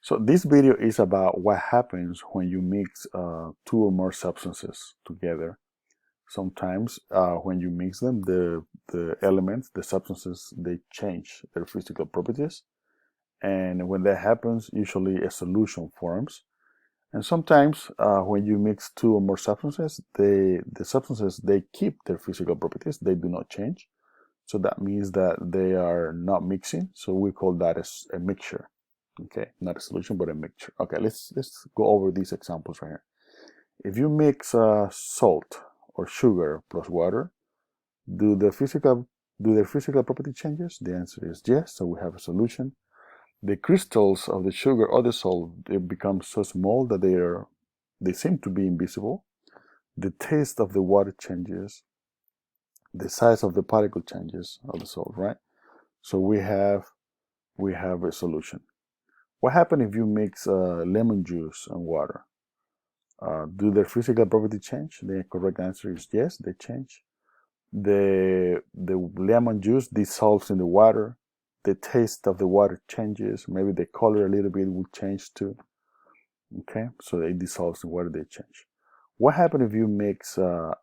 So this video is about what happens when you mix two or more substances together. Sometimes when you mix them, the elements, the substances, they change their physical properties. And when that happens, usually a solution forms. And sometimes when you mix two or more substances, the substances, they keep their physical properties. They do not change. So that means that they are not mixing. So we call that as a mixture. Okay, not a solution, but a mixture. Okay, let's go over these examples right here. If you mix salt or sugar plus water, do the physical do their physical property changes? The answer is yes. So we have a solution. The crystals of the sugar or the salt, they become so small that they seem to be invisible. The taste of the water changes. The size of the particle changes of the salt, right? So we have a solution. What happens if you mix lemon juice and water? Do their physical property change? The correct answer is yes, they change. The lemon juice dissolves in the water. The taste of the water changes. Maybe the color a little bit will change too. Okay, so it dissolves in water, they change. What happens if you mix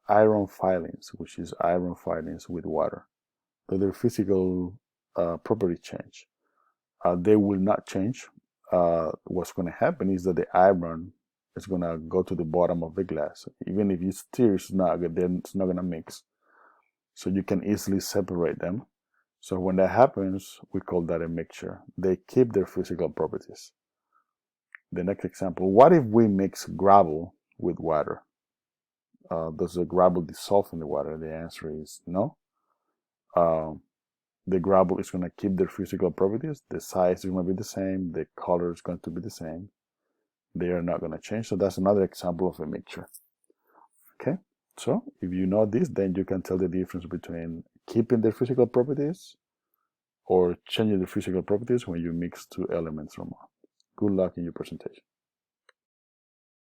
iron filings, which is iron filings, with water? Do their physical property change? They will not change. What's going to happen is that the iron is going to go to the bottom of the glass. Even if you stir, it's not going to mix. So you can easily separate them. So when that happens, we call that a mixture. They keep their physical properties. The next example, what if we mix gravel with water? Does the gravel dissolve in the water? The answer is no. The gravel is going to keep their physical properties. The size is going to be the same. The color is going to be the same. They are not going to change. So that's another example of a mixture. Okay. So if you know this, then you can tell the difference between keeping their physical properties or changing the physical properties when you mix two elements or more. Good luck in your presentation.